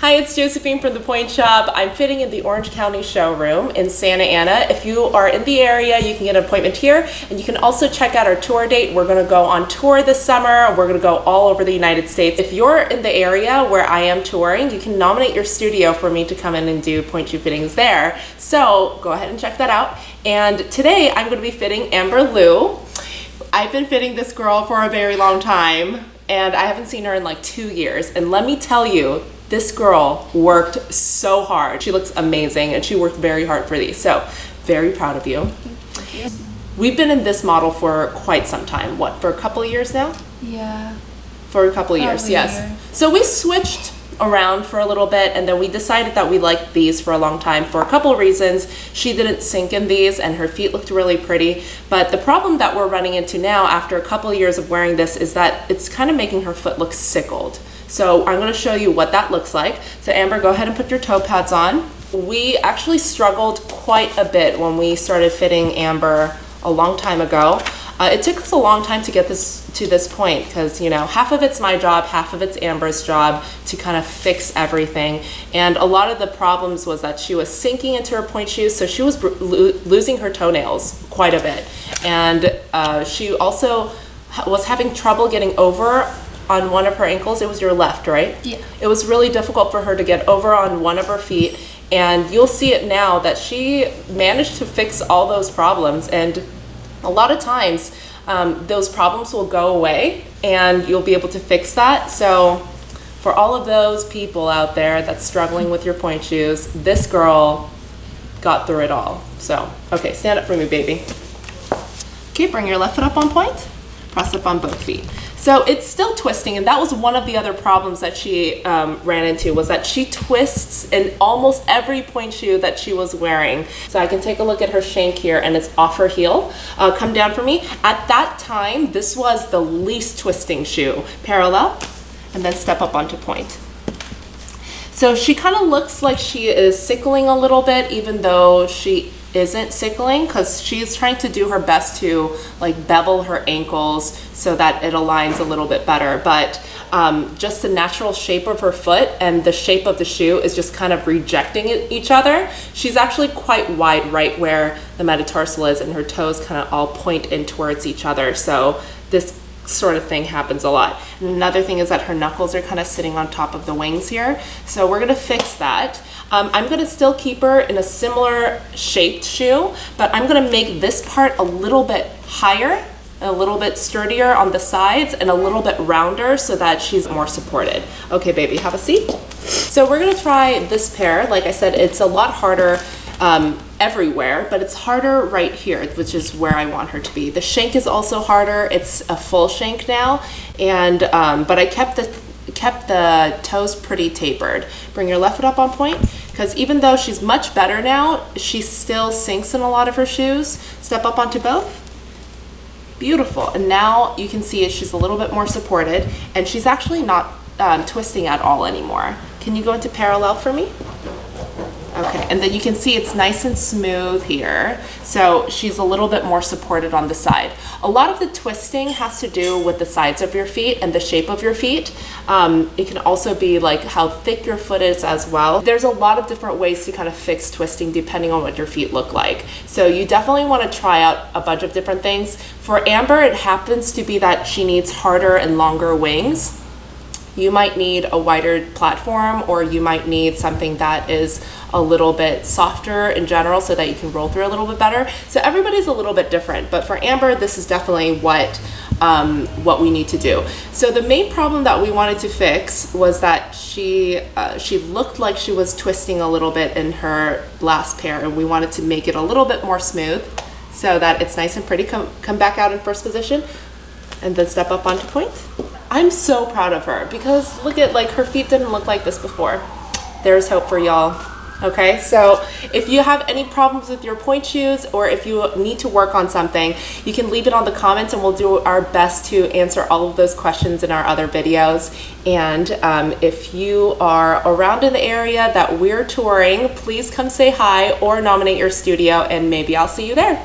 Hi, it's Josephine from the Pointe shop. I'm fitting in the Orange County Showroom in Santa Ana. If you are in the area, you can get an appointment here, and you can also check out our tour date. We're gonna go on tour this summer. We're gonna go all over the United States. If you're in the area where I am touring, you can nominate your studio for me to come in and do point shoe fittings there. So go ahead and check that out. And today I'm gonna be fitting Amber Lou. I've been fitting this girl for a very long time, and I haven't seen her in like 2 years. And let me tell you, this girl worked so hard. She looks amazing, and she worked very hard for these. So very proud of you. Thank you. We've been in this model for quite some time. What, for a couple of years now? Yeah. For a couple of years, yes. So we switched around for a little bit, and then we decided that we liked these for a long time for a couple of reasons. She didn't sink in these, and her feet looked really pretty. But the problem that we're running into now after a couple of years of wearing this is that it's kind of making her foot look sickled. So I'm going to show you what that looks like. So Amber, go ahead and put your toe pads on. We actually struggled quite a bit when we started fitting Amber a long time ago. It took us a long time to get this to this point because, you know, half of it's my job, half of it's Amber's job to kind of fix everything. And a lot of the problems was that she was sinking into her point shoes, so she was losing her toenails quite a bit. And she also was having trouble getting over on one of her ankles. It was your left, right? Yeah. It was really difficult for her to get over on one of her feet, and you'll see it now that she managed to fix all those problems. And a lot of times those problems will go away and you'll be able to fix that. So for all of those people out there that's struggling with your point shoes, this girl got through it all. So, okay, stand up for me, baby. Okay, bring your left foot up on point, press up on both feet. So it's still twisting, and that was one of the other problems that she ran into, was that she twists in almost every point shoe that she was wearing. So I can take a look at her shank here, and it's off her heel. Come down for me. At that time, this was the least twisting shoe. Parallel, and then step up onto point. So she kind of looks like she is sickling a little bit, even though she isn't sickling, because she's trying to do her best to like bevel her ankles so that it aligns a little bit better. But just the natural shape of her foot and the shape of the shoe is just kind of rejecting each other. She's actually quite wide right where the metatarsal is, and her toes kind of all point in towards each other. So this sort of thing happens a lot. And another thing is that her knuckles are kind of sitting on top of the wings here. So we're gonna fix that. I'm gonna still keep her in a similar shaped shoe, but I'm gonna make this part a little bit higher, a little bit sturdier on the sides, and a little bit rounder so that she's more supported. Okay, baby, have a seat. So we're gonna try this pair. Like I said, it's a lot harder everywhere, but it's harder right here, which is where I want her to be. The shank is also harder. It's a full shank now, and but I kept the toes pretty tapered. Bring your left foot up on point, because even though she's much better now, she still sinks in a lot of her shoes. Step up onto both. Beautiful. And now you can see she's a little bit more supported, and she's actually not twisting at all anymore. Can you go into parallel for me? Okay, and then you can see it's nice and smooth here. So she's a little bit more supported on the side. A lot of the twisting has to do with the sides of your feet and the shape of your feet. It can also be like how thick your foot is as well. There's a lot of different ways to kind of fix twisting depending on what your feet look like. So you definitely want to try out a bunch of different things. For Amber, it happens to be that she needs harder and longer wings. You might need a wider platform, or you might need something that is a little bit softer in general so that you can roll through a little bit better. So everybody's a little bit different, but for Amber, this is definitely what we need to do. So the main problem that we wanted to fix was that she looked like she was twisting a little bit in her last pair, and we wanted to make it a little bit more smooth so that it's nice and pretty. Come back out in first position, and then step up onto point. I'm so proud of her, because look at, like, her feet didn't look like this before. There's hope for y'all. Okay, so if you have any problems with your point shoes, or if you need to work on something, you can leave it on the comments, and we'll do our best to answer all of those questions in our other videos. And if you are around in the area that we're touring, please come say hi or nominate your studio, and maybe I'll see you there.